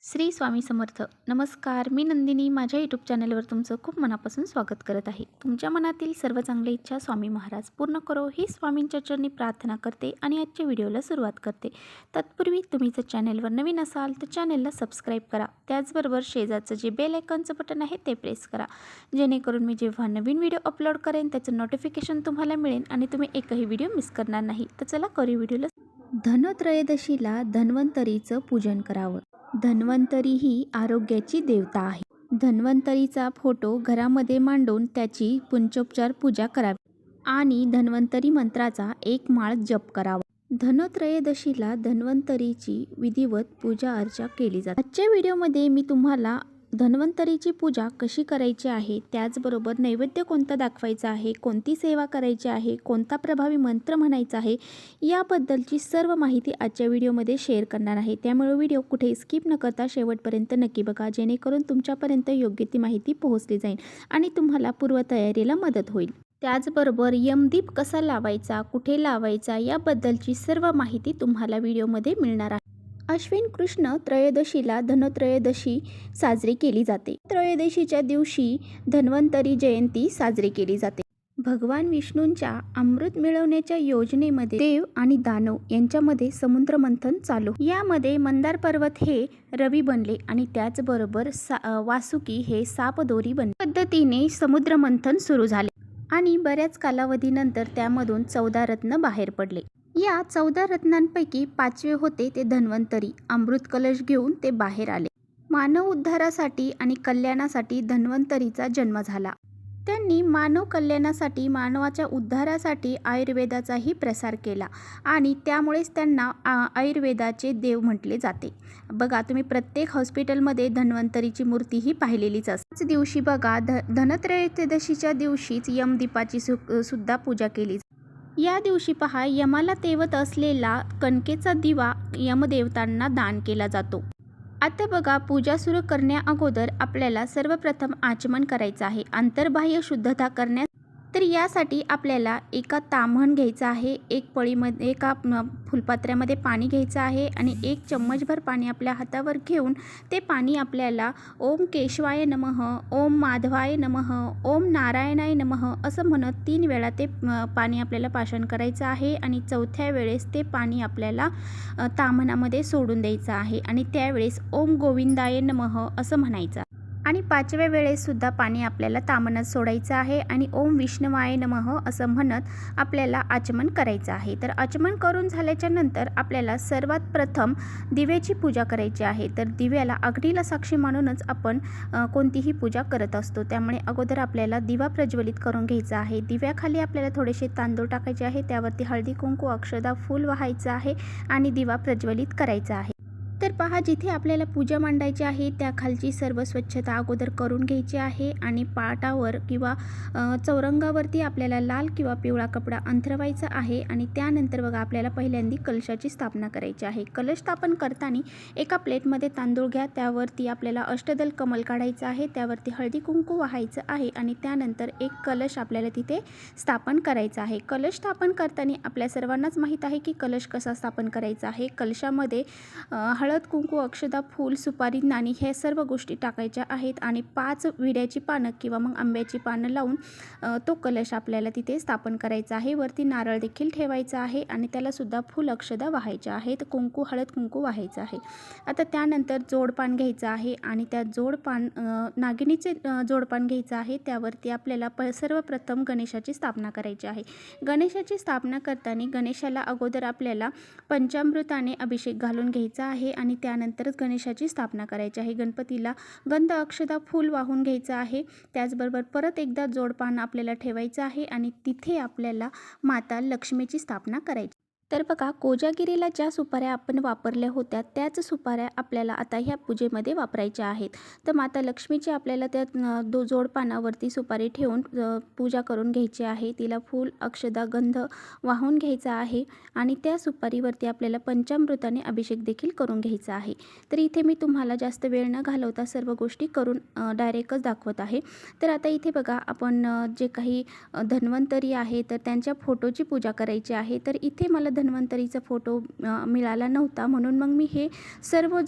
श्री स्वामी समर्थ. नमस्कार, मी नंदिनी. माझ्या यूट्यूब चॅनलवर तुमचं खूप मनापासून स्वागत करत आहे. तुमच्या मनातील सर्व चांगल्या इच्छा स्वामी महाराज पूर्ण करो ही स्वामींच्या चरणी प्रार्थना करते आणि आजच्या व्हिडिओला सुरुवात करते. तत्पूर्वी तुम्ही जर चॅनलवर नवीन असाल तर चॅनलला सबस्क्राईब करा. त्याचबरोबर शेजारचं जे बेल आयकॉनचं बटन आहे ते प्रेस करा, जेणेकरून मी जेव्हा नवीन व्हिडिओ अपलोड करेन त्याचं नोटिफिकेशन तुम्हाला मिळेल आणि तुम्ही एकही व्हिडिओ मिस करणार नाही. तर चला करू व्हिडिओला. धनत्रयोदशीला धन्वंतरीचं पूजन करावं. धन्वंतरी ही आरोग्याची देवता आहे. धन्वंतरीचा फोटो घरामध्ये मांडून त्याची पंचोपचार पूजा करावी आणि धन्वंतरी मंत्राचा एक माळ जप करावा. धनत्रयोदशीला धन्वंतरीची विधिवत पूजा अर्चा केली जाते. आजच्या व्हिडिओमध्ये मी तुम्हाला धन्वंतरीची पूजा कशी करायची आहे, त्याचबरोबर नैवेद्य कोणता दाखवायचा आहे, कोणती सेवा करायची आहे, कोणता प्रभावी मंत्र म्हणायचा आहे, याबद्दलची सर्व माहिती आजच्या व्हिडिओमध्ये शेअर करणार आहे. त्यामुळे व्हिडिओ कुठे स्किप न करता शेवटपर्यंत नक्की बघा, जेणेकरून तुमच्यापर्यंत योग्य ती माहिती पोहोचली जाईल आणि तुम्हाला पूर्वतयारीला मदत होईल. त्याचबरोबर यमदीप कसा लावायचा, कुठे लावायचा, याबद्दलची सर्व माहिती तुम्हाला व्हिडिओमध्ये मिळणार आहे. अश्विन कृष्ण त्रयोदशीला धनत्रयोदशी साजरी केली जाते. त्रयोदशीच्या दिवशी धन्वंतरी जयंती साजरी केली जाते. भगवान विष्णूंच्या अमृत मिळवण्याच्या योजनेमध्ये देव आणि दानव यांच्यामध्ये समुद्र मंथन चालू. यामध्ये मंदार पर्वत हे रवी बनले आणि त्याचबरोबर वासुकी हे सापदोरी बनले. पद्धतीने समुद्र मंथन सुरू झाले आणि बऱ्याच कालावधीनंतर त्यामधून 14 रत्न बाहेर पडले. या 14 रत्नांपैकी 5वे होते ते धन्वंतरी. अमृत कलश घेऊन ते बाहेर आले. मानव उद्धारासाठी आणि कल्याणासाठी धन्वंतरीचा जन्म झाला. त्यांनी मानव कल्याणासाठी, मानवाच्या उद्धारासाठी आयुर्वेदाचाही प्रसार केला आणि त्यामुळेच त्यांना आयुर्वेदाचे देव म्हटले जाते. बघा, तुम्ही प्रत्येक हॉस्पिटलमध्ये धन्वंतरीची मूर्तीही पाहिलेलीच असते. त्याच दिवशी बघा, धनत्रयोदशीच्या दिवशीच यमदीपाची सुद्धा पूजा केली जाते. या दिवशी पहा, यमाला तेवत असलेला कणकेचा दिवा यमदेवतांना दान केला जातो. आता बघा, पूजा सुरू करण्या अगोदर आपल्याला सर्वप्रथम आचमन करायचं आहे. अंतर्बाह्य शुद्धता करण्यास तर यासाठी आपल्याला एका ताम्हण घ्यायचं आहे. एक पळीमध्ये एका फुलपात्र्यामध्ये पाणी घ्यायचं आहे आणि 1 चम्मचभर पाणी आपल्या हातावर घेऊन ते पाणी आपल्याला ओम केशवाय नमः, ओम माधवाय नमः, ओम नारायणाय नमः असं म्हणत 3 वेळा ते पाणी आपल्याला पाषण करायचं आहे आणि 4थ्या वेळेस ते पाणी आपल्याला ताम्हणामध्ये सोडून द्यायचं आहे आणि त्यावेळेस ओम गोविंदाय नमः असं म्हणायचं आणि 5व्या वेळेससुद्धा पाणी आपल्याला ताम्हणात सोडायचं आहे आणि ओम विष्णवाय नमः असं म्हणत आपल्याला आचमन करायचं आहे. तर आचमन करून झाल्याच्या नंतर आपल्याला सर्वात प्रथम दिव्याची पूजा करायची आहे. तर दिव्याला अग्नीला साक्षी मानूनच आपण कोणतीही पूजा करत असतो. त्यामुळे अगोदर आपल्याला दिवा प्रज्वलित करून घ्यायचा आहे. दिव्याखाली आपल्याला थोडेसे तांदूळ टाकायचे आहे, त्यावरती हळदी कुंकू अक्षदा फूल वाहायचं आहे आणि दिवा प्रज्वलित करायचा आहे. तर पहा, जिथे आपल्याला पूजा मांडायची आहे त्या खालची सर्व स्वच्छता अगोदर करून घ्यायची आहे आणि पाटावर किंवा चौरंगावरती आपल्याला लाल किंवा पिवळा कपडा अंथरवायचा आहे आणि त्यानंतर बघा, आपल्याला पहिल्यांदी कलशाची स्थापना करायची आहे. कलश स्थापन करताना एका प्लेटमध्ये तांदूळ घ्या, त्यावरती आपल्याला अष्टदल कमल काढायचं आहे, त्यावरती हळदी कुंकू वाहायचं आहे आणि त्यानंतर एक कलश आपल्याला तिथे स्थापन करायचा आहे. कलश स्थापन करताना आपल्या सर्वांनाच माहीत आहे की कलश कसा स्थापन करायचा आहे. कलशामध्ये हळद कुंकू अक्षदा फूल सुपारी नाणी ह्या सर्व गोष्टी टाकायच्या आहेत आणि 5 विड्याची पानं किंवा मग आंब्याची पानं लावून तो कलश आपल्याला तिथे स्थापन करायचा आहे. वरती नारळ देखील ठेवायचा आहे आणि त्याला सुद्धा फूल अक्षदा वाहायच्या आहेत, कुंकू हळद कुंकू वाहायचं आहे. आता त्यानंतर जोडपान घ्यायचं आहे आणि त्या जोडपान नागिनीचे जोडपान घ्यायचं आहे. त्यावरती आपल्याला सर्वप्रथम गणेशाची स्थापना करायची आहे. गणेशाची स्थापना करताना गणेशाला अगोदर आपल्याला पंचामृताने अभिषेक घालून घ्यायचा आहे आणि त्यानंतरच गणेशाची स्थापना करायची आहे. गणपतीला गंध अक्षदा फूल वाहून घ्यायचं आहे. त्याचबरोबर परत एकदा जोडपान आपल्याला ठेवायचं आहे आणि तिथे आपल्याला माता लक्ष्मीची स्थापना करायची. तर बघा, कोजागिरीला ज्या सुपाऱ्या आपण वापरल्या होत्या त्याच सुपाऱ्या आपल्याला आता ह्या पूजेमध्ये वापरायच्या आहेत. तर माता लक्ष्मीची आपल्याला त्या जोडपानावरती सुपारी ठेवून पूजा करून घ्यायची आहे. तिला फूल अक्षदा गंध वाहून घ्यायचा आहे आणि त्या सुपारीवरती आपल्याला पंचामृताने अभिषेक देखील करून घ्यायचा आहे. तर इथे मी तुम्हाला जास्त वेळ न घालवता सर्व गोष्टी करून डायरेक्टच दाखवत आहे. तर आता इथे बघा, आपण जे काही धन्वंतरी आहे तर त्यांच्या फोटोची पूजा करायची आहे. तर इथे मला धन्वंतरीचा फोटो मिळाला नव्हता, म्हणून मग मी हे सर्व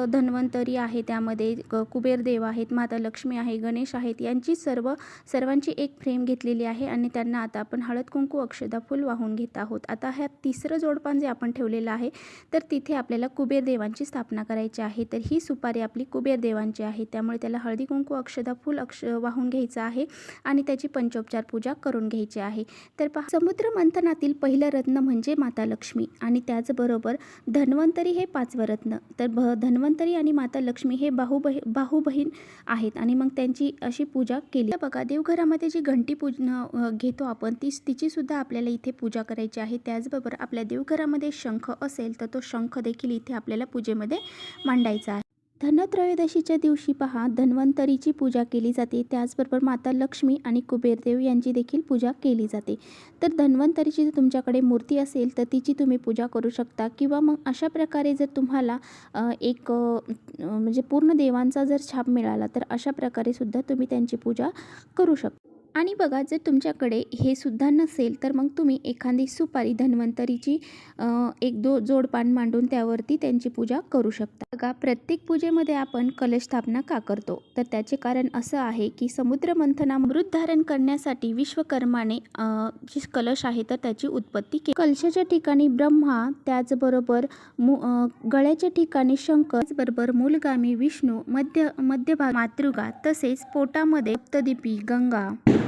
धन्वंतरी आहे त्यामध्ये कुबेरदेव आहेत, माता लक्ष्मी आहे, गणेश आहेत, यांची सर्वांची एक फ्रेम घेतलेली आहे आणि त्यांना आता आपण हळद कुंकू अक्षदा फूल वाहून घेत आहोत. आता ह्या तिसरं जोडपान जे आपण ठेवलेलं आहे तर तिथे आपल्याला कुबेरदेवांची स्थापना करायची आहे. तर ही सुपारी आपली कुबेरदेवांची आहे, त्यामुळे त्याला हळदी कुंकू अक्षदा फूल वाहून घ्यायचं आहे आणि त्याची पंचोपचार पूजा करून घ्यायची आहे. तर पहा, समुद्र मंथनातील पहिलं रत्न म्हणजे माता लक्ष्मी आणि त्याचबरोबर धन्वंतरी हे 5वं रत्न. तर धन्वंतरी आणि माता लक्ष्मी हे भाऊ बहीण आहेत आणि मग त्यांची अशी पूजा केली. बघा, देवघरामध्ये जी घंटी पूजन घेतो आपण तिची सुद्धा आपल्याला इथे पूजा करायची आहे. त्याचबरोबर आपल्या देवघरामध्ये शंख असेल तर तो शंख देखील इथे आपल्याला पूजेमध्ये मांडायचा आहे. धनत्रयोदशीच्या दिवशी पहा, धन्वंतरीची पूजा केली जाते, त्याचबरोबर माता लक्ष्मी आणि कुबेरदेव यांची देखील पूजा केली जाते. तर धन्वंतरीची जर तुमच्याकडे मूर्ती असेल तर तिची तुम्ही पूजा करू शकता किंवा मग अशा प्रकारे जर तुम्हाला एक म्हणजे पूर्ण देवांचा जर छाप मिळाला तर अशा प्रकारे सुद्धा तुम्ही त्यांची पूजा करू शकता. आणि बघा, जर तुमच्याकडे हे सुद्धा नसेल तर मग तुम्ही एखादी सुपारी धन्वंतरीची एक जोडपान मांडून त्यावरती त्यांची पूजा करू शकता. बघा, प्रत्येक पूजेमध्ये आपण कलश स्थापना का करतो तर त्याचे कारण असं आहे की समुद्र मंथना मृत धारण करण्यासाठी विश्वकर्माने जी कलश आहे तर त्याची उत्पत्ती केली. कलशाच्या ठिकाणी ब्रह्मा, त्याचबरोबर गळ्याच्या ठिकाणी शंकर, त्याचबरोबर मूलगामी विष्णू, मध्यभाग मातृगा, तसेच पोटामध्ये सप्तदिपी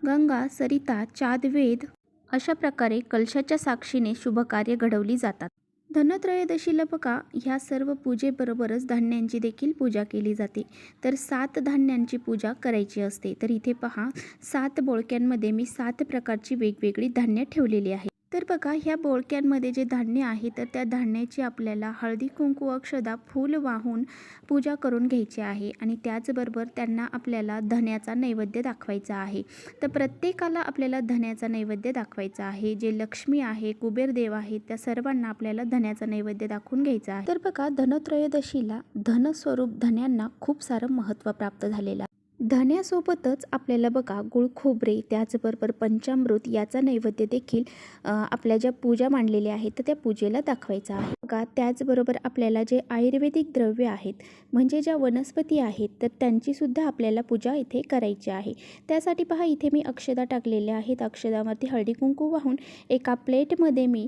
गंगा, सरिता, चादवेद अशा प्रकारे कलशाच्या साक्षीने शुभकार्य घडवली जातात. धनत्रयोदशीला बघा, ह्या सर्व पूजेबरोबरच धान्यांची देखील पूजा केली जाते. तर 7 धान्यांची पूजा करायची असते. तर इथे पहा, 7 बोळक्यांमध्ये मी 7 प्रकारची वेगवेगळी धान्य ठेवलेली आहे. तर बघा, ह्या बोळक्यांमध्ये जे धान्य आहे तर त्या धान्याची आपल्याला हळदी कुंकू अक्षदा फूल वाहून पूजा करून घ्यायची आहे आणि त्याचबरोबर त्यांना आपल्याला धन्याचा नैवेद्य दाखवायचा आहे. तर प्रत्येकाला आपल्याला धन्याचा नैवेद्य दाखवायचा आहे. जे लक्ष्मी आहे, कुबेरदेव आहेत, त्या सर्वांना आपल्याला धन्याचा नैवेद्य दाखवून घ्यायचा आहे. तर बघा, धनत्रयोदशीला धनस्वरूप धन्यांना खूप सारं महत्त्व प्राप्त झालेलं आहे. धन्यासोबतच आपल्याला बघा, गुळ खोबरे, त्याचबरोबर पंचामृत याचा नैवेद्य देखील आपल्या ज्या पूजा मांडलेल्या आहेत तर त्या पूजेला दाखवायचा आहे. बघा, त्याचबरोबर आपल्याला जे आयुर्वेदिक द्रव्य आहेत म्हणजे ज्या वनस्पती आहेत तर त्यांची सुद्धा आपल्याला पूजा इथे करायची आहे. त्यासाठी पहा, इथे मी अक्षदा टाकलेल्या आहेत. अक्षदावरती हळदी कुंकू वाहून एका प्लेटमध्ये मी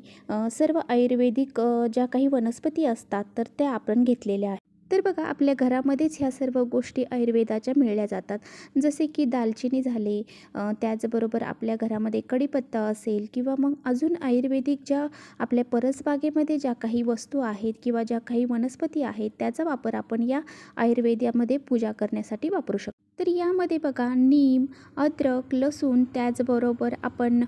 सर्व आयुर्वेदिक ज्या काही वनस्पती असतात तर त्या आपण घेतलेल्या आहेत. तर बघा, आपल्या घरामध्येच ह्या सर्व गोष्टी आयुर्वेदाच्या मिळल्या जातात. जसे की दालचिनी झाले, त्याचबरोबर आपल्या घरामध्ये कढीपत्ता असेल किंवा मग अजून आयुर्वेदिक ज्या आपल्या परसबागेमध्ये ज्या काही वस्तू आहेत किंवा ज्या काही वनस्पती आहेत त्याचा वापर आपण या आयुर्वेदामध्ये पूजा करण्यासाठी वापरू शकतो. तर यामध्ये बघा, नीम, अद्रक, लसूण, त्याचबरोबर आपण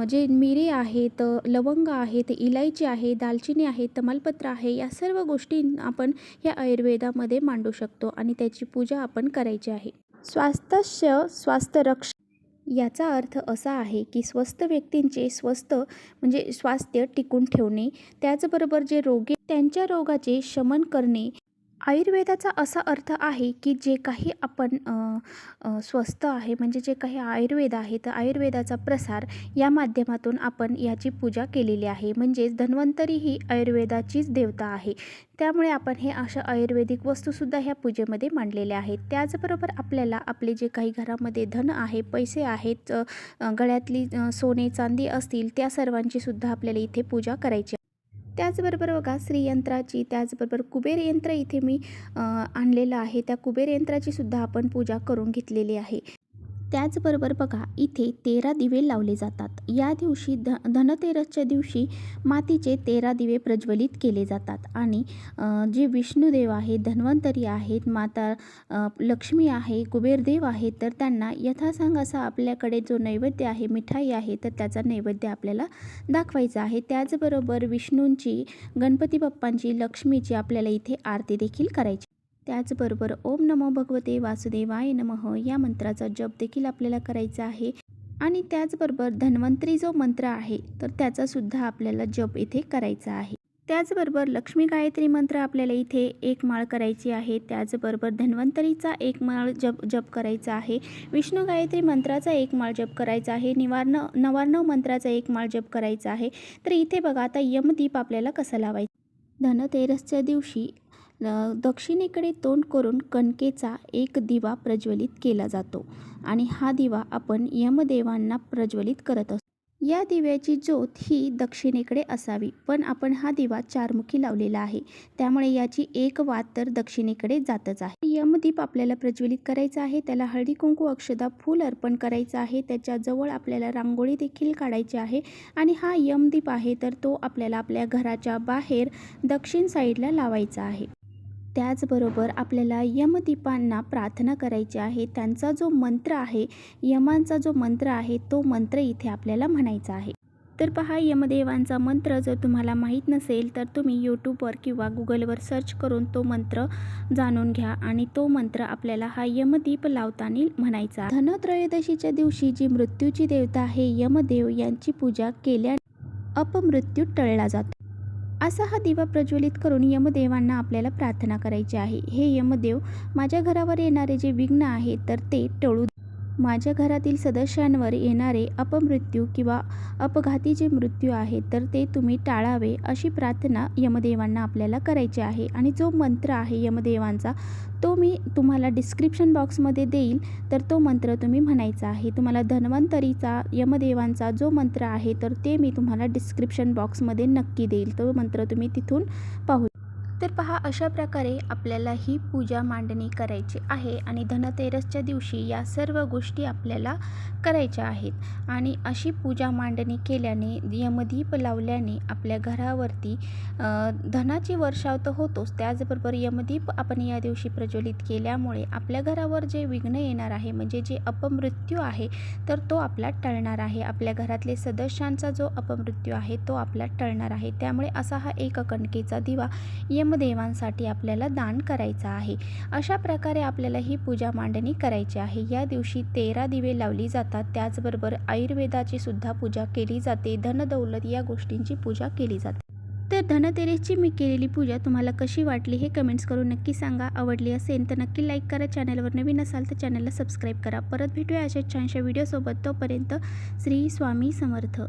जे मिरे आहेत, लवंग आहेत, इलायची आहे, दालचिनी आहे, तमालपत्र आहे, या सर्व गोष्टी आपण या आयुर्वेदामध्ये मांडू शकतो आणि त्याची पूजा आपण करायची आहे. स्वास्थ्य रक्ष याचा अर्थ असा आहे की स्वस्थ व्यक्तींचे म्हणजे स्वास्थ्य टिकून ठेवणे, त्याचबरोबर जे रोगी त्यांच्या रोगाचे शमन करणे. आयुर्वेदाचा असा अर्थ आहे की जे काही आपण स्वस्थ आहे म्हणजे जे काही आयुर्वेद आहे तर आयुर्वेदाचा प्रसार या माध्यमातून आपण याची पूजा केलेली आहे. म्हणजेच धन्वंतरी ही आयुर्वेदाचीच देवता आहे, त्यामुळे आपण हे अशा आयुर्वेदिक वस्तूसुद्धा ह्या पूजेमध्ये मांडलेल्या आहेत. त्याचबरोबर आपल्याला आपले जे काही घरामध्ये धन आहे, पैसे आहेत, गळ्यातली सोने चांदी असतील त्या सर्वांची सुद्धा आपल्याला इथे पूजा करायची. त्याचबरोबर बघा, श्रीयंत्राची, त्याचबरोबर कुबेर यंत्र इथे मी आणलेलं आहे. त्या कुबेर यंत्राची सुद्धा आपण पूजा करून घेतलेली आहे. त्याचबरोबर बघा, इथे 13 दिवे लावले जातात. या दिवशी धनतेरसच्या दिवशी मातीचे 13 दिवे प्रज्वलित केले जातात आणि जे विष्णुदेव आहेत, धन्वंतरी आहेत, माता लक्ष्मी आहे, कुबेरदेव आहेत, तर त्यांना यथासांग असा आपल्याकडे जो नैवेद्य आहे, मिठाई आहे, तर त्याचा नैवेद्य आपल्याला दाखवायचा आहे. त्याचबरोबर विष्णूंची, गणपती बाप्पांची, लक्ष्मीची आपल्याला इथे आरती देखील करायची. त्याचबरोबर ओम नमो भगवते वासुदेवाय नमः या मंत्राचा जप देखील आपल्याला करायचा आहे आणि त्याचबरोबर धन्वंतरी जो मंत्र आहे तर त्याचा सुद्धा आपल्याला जप इथे करायचा आहे. त्याचबरोबर लक्ष्मी गायत्री मंत्र आपल्याला इथे एक माळ करायची आहे. त्याचबरोबर धन्वंतरीचा एक माळ जप करायचा आहे. विष्णू गायत्री मंत्राचा एक माळ जप करायचा आहे. नवार्णव मंत्राचा एक माळ जप करायचा आहे. तर इथे बघा आता यमदीप आपल्याला कसा लावायचा. धनतेरसच्या दिवशी दक्षिणेकडे तोंड करून कणकेचा एक दिवा प्रज्वलित केला जातो आणि हा दिवा आपण यमदेवांना प्रज्वलित करत असतो. या दिव्याची ज्योत ही दक्षिणेकडे असावी, पण आपण हा दिवा चारमुखी लावलेला आहे, त्यामुळे याची एक वात तर दक्षिणेकडे जातच आहे. यमदीप आपल्याला प्रज्वलित करायचा आहे. त्याला हळदी कुंकू अक्षदा फूल अर्पण करायचं आहे. त्याच्याजवळ आपल्याला रांगोळी देखील काढायची आहे आणि हा यमदीप आहे तर तो आपल्याला आपल्या घराच्या बाहेर दक्षिण साईडला लावायचा आहे. त्याचबरोबर आपल्याला यमदीपांना प्रार्थना करायची आहे. त्यांचा जो मंत्र आहे, यमांचा जो मंत्र आहे, तो मंत्र इथे आपल्याला म्हणायचा आहे. तर पहा, यमदेवांचा मंत्र जर तुम्हाला माहीत नसेल तर तुम्ही यूट्यूबवर किंवा गुगलवर सर्च करून तो मंत्र जाणून घ्या आणि तो मंत्र आपल्याला हा यमदीप लावताना म्हणायचा. धनत्रयोदशीच्या दिवशी जी मृत्यूची देवता आहे यमदेव, यांची पूजा केल्याने अपमृत्यू टळला जातो. असा हा दिवा प्रज्वलित करून यमदेवांना आपल्याला प्रार्थना करायची आहे. हे यमदेव, माझ्या घरावर येणारे जे विघ्न आहे तर ते टळू. माझ्या घरातील सदस्यांवर येणारे अपमृत्यू किंवा अपघाती जे मृत्यू आहे तर ते तुम्ही टाळावे, अशी प्रार्थना यमदेवांना आपल्याला करायची आहे. आणि जो मंत्र आहे यमदेवांचा तो मी तुम्हाला डिस्क्रिप्शन बॉक्समध्ये देईल, तर तो मंत्र तुम्ही म्हणायचा आहे. तुम्हाला धन्वंतरीचा यमदेवांचा जो मंत्र आहे तर ते मी तुम्हाला डिस्क्रिप्शन बॉक्समध्ये नक्की देईल. तो मंत्र तुम्ही तिथून पाहू. तर पहा, अशा प्रकारे आपल्याला ही पूजा मांडणी करायची आहे आणि धनतेरसच्या दिवशी या सर्व गोष्टी आपल्याला करायच्या आहेत. आणि अशी पूजा मांडणी केल्याने, यमदीप लावल्याने आपल्या घरावरती धनाची वर्षाव तर होतोच, त्याचबरोबर यमदीप आपण या दिवशी प्रज्वलित केल्यामुळे आपल्या घरावर जे विघ्न येणार आहे, म्हणजे जे अपमृत्यू आहे तर तो आपला टळणार आहे. आपल्या घरातले सदस्यांचा जो अपमृत्यू आहे तो आपला टळणार आहे. त्यामुळे असा हा एक कणकेचा दिवा यमदेवांसाठी आपल्याला दान करायचा आहे. अशा प्रकारे आपल्याला ही पूजा मांडणी करायची आहे. या दिवशी 13 दिवे लावली जातात. त्याचबरोबर आयुर्वेदाची सुद्धा पूजा केली जाते. धनदौलत या गोष्टींची पूजा केली जाते. तर धनतेरसची मी केलेली पूजा तुम्हाला कशी वाटली हे कमेंट्स करून नक्की सांगा. आवडली असेल तर नक्की लाईक करा. चॅनलवर नवीन असाल तर चॅनलला सबस्क्राईब करा. परत भेटूया अशा छानशा व्हिडिओसोबत. तोपर्यंत श्री स्वामी समर्थ.